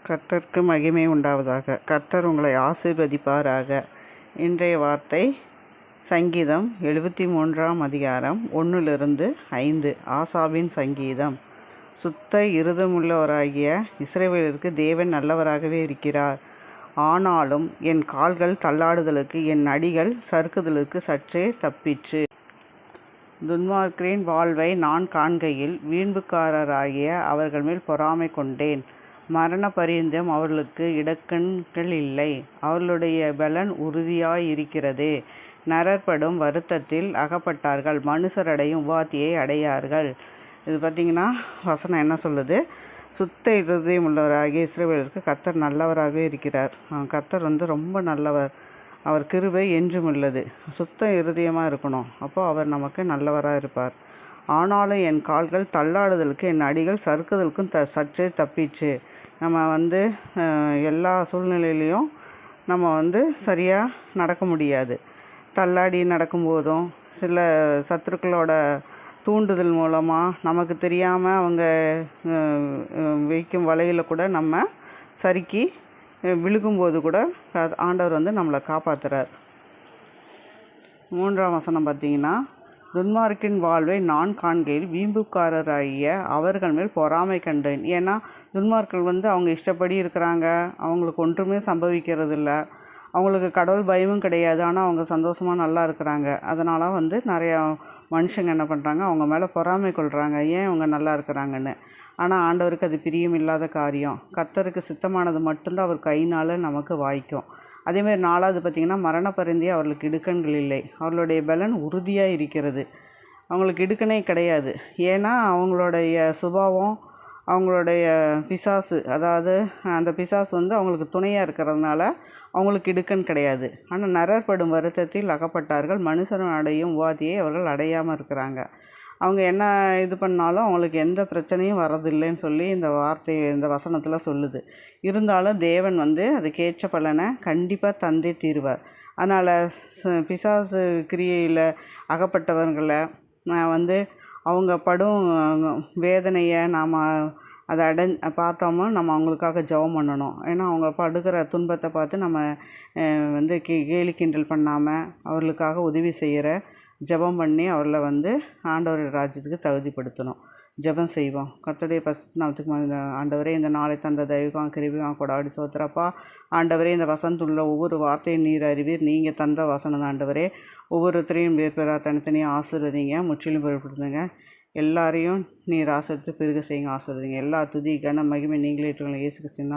கர்த்தருக்கு மகிமை உண்டாவதாக. கர்த்தர் உங்களை ஆசீர்வதிப்பாராக. இன்றைய வார்த்தை சங்கீதம் 73ஆம் அதிகாரம் 1-5. ஆசாபின் சங்கீதம். சுத்த இருதயமுள்ளவராகிய இஸ்ரவேலருக்கு தேவன் நல்லவராகவே இருக்கிறார். ஆனாலும் என் கால்கள் தள்ளாடுதலுக்கு என் அடிகள் சறுக்குதலுக்கு சற்றே தப்பிற்று. துன்மார்க்கரின் வாழ்வை நான் காண்கையில் வீண்புக்காரராகிய அவர்கள் மேல் பொறாமை கொண்டேன். மரண பரியந்தம் அவர்களுக்கு இடக்கண்கள் இல்லை. அவர்களுடைய பலன் உறுதியாயிருக்கிறது. நரற்படும் வருத்தத்தில் அகப்பட்டார்கள். மனுஷரடையும் உபாத்தியை அடையார்கள். இது பார்த்திங்கன்னா வசனம் என்ன சொல்லுது? சுத்த இருதயம் உள்ளவராகிய இஸ்ரவேலருக்கு கர்த்தர் நல்லவராகவே இருக்கிறார். கர்த்தர் ரொம்ப நல்லவர். அவர் கிருபை என்றும் உள்ளது. சுத்த இருதயமாக இருக்கணும். அப்போது அவர் நமக்கு நல்லவராக இருப்பார். ஆனாலும் என் கால்கள் தள்ளாடுதலுக்கு என் அடிகள் சறுக்குதலுக்கும் சற்றே தப்பிச்சு. நம்ம எல்லா சூழ்நிலையிலையும் நம்ம சரியாக நடக்க முடியாது. தள்ளாடி நடக்கும்போதும் சில சத்துருக்களோட தூண்டுதல் மூலமாக நமக்கு தெரியாமல் அவங்க வைக்கும் வலையில் கூட நம்ம சறுக்கி விழுகும்போது கூட ஆண்டவர் நம்மளை காப்பாற்றுறார். 3ஆம் வசனம் பார்த்திங்கன்னா, துன்மார்க்கின் வாழ்வை நான் காண்கையில் வீம்புக்காரராகிய அவர்கள் மேல் பொறாமை கண்டேன். ஏன்னா துன்மார்கள் அவங்க இஷ்டப்படி இருக்கிறாங்க. அவங்களுக்கு ஒன்றுமே சம்பவிக்கிறதில்ல. அவங்களுக்கு கடவுள் பயமும் கிடையாது. ஆனால் அவங்க சந்தோஷமாக நல்லா இருக்கிறாங்க. அதனால் நிறையா மனுஷங்க என்ன பண்ணுறாங்க, அவங்க மேலே பொறாமை கொள்கிறாங்க. ஏன் அவங்க நல்லா இருக்கிறாங்கன்னு. ஆனால் ஆண்டவருக்கு அது பிரியம் இல்லாத காரியம். கர்த்தருக்கு சித்தமானது மட்டும்தான் அவர் கையினால் நமக்கு வாய்க்கும். அதேமாதிரி 4வது பார்த்திங்கன்னா, மரண பரிந்தே அவர்களுக்கு இடுக்கண்கள் இல்லை. அவர்களுடைய பலன் உறுதியாக இருக்கிறது. அவங்களுக்கு இடுக்கணே கிடையாது. ஏன்னா அவங்களுடைய சுபாவம், அவங்களுடைய பிசாசு, அதாவது அந்த பிசாசு அவங்களுக்கு துணையாக இருக்கிறதுனால அவங்களுக்கு இடுக்கண் கிடையாது. ஆனால் நரற்படும் வருத்தத்தில் அகப்பட்டார்கள். மனுஷன் அடையும் உபாதியை அவர்கள் அடையாமல் இருக்கிறாங்க. அவங்க என்ன இது பண்ணாலும் அவங்களுக்கு எந்த பிரச்சனையும் வரதில்லைன்னு சொல்லி இந்த வசனத்தில் சொல்லுது. இருந்தாலும் தேவன் அதுக்கேற்ற பலனை கண்டிப்பாக தந்தே தீருவார். அதனால் பிசாசு கிரியையில் அகப்பட்டவர்களை அவங்க படும் வேதனையை நாம் அதை பார்த்தோம்னா நம்ம அவங்களுக்காக ஜெபம் பண்ணணும். ஏன்னா அவங்க படுகிற துன்பத்தை பார்த்து நம்ம கேலி கிண்டல் பண்ணாமல் அவர்களுக்காக உதவி செய்கிற ஜெபம் பண்ணி அவர்களை ஆண்டவர் ராஜ்யத்துக்கு தகுதிப்படுத்தணும். ஜெபம் செய்வோம். கர்த்தருடைய பரிசுத்த நாமத்துக்கு ஆண்டவரே, இந்த நாளை தந்த தயவுக்காக கிருபைக்காக கொடாடி சோத்திரப்பா. ஆண்டவரே, இந்த வசனத்துள்ள ஒவ்வொரு வார்த்தையும் நீர் அறிவீர். நீங்கள் தந்த வசனம் தான் ஆண்டவரே. ஒவ்வொருத்தரையும் பேர் பேராக தனித்தனியாக ஆசீர்வதிங்க. முற்றிலும் பொருட்படுத்துங்க. எல்லாரையும் நீர் ஆசீர்வதித்து பெருக செய்யுங்க. ஆசீர்வதிங்க. எல்லா துதி கன மகிமை நீங்களே ஏற்றுக்கொள்ளுங்க. இயேசு கிறிஸ்துவின்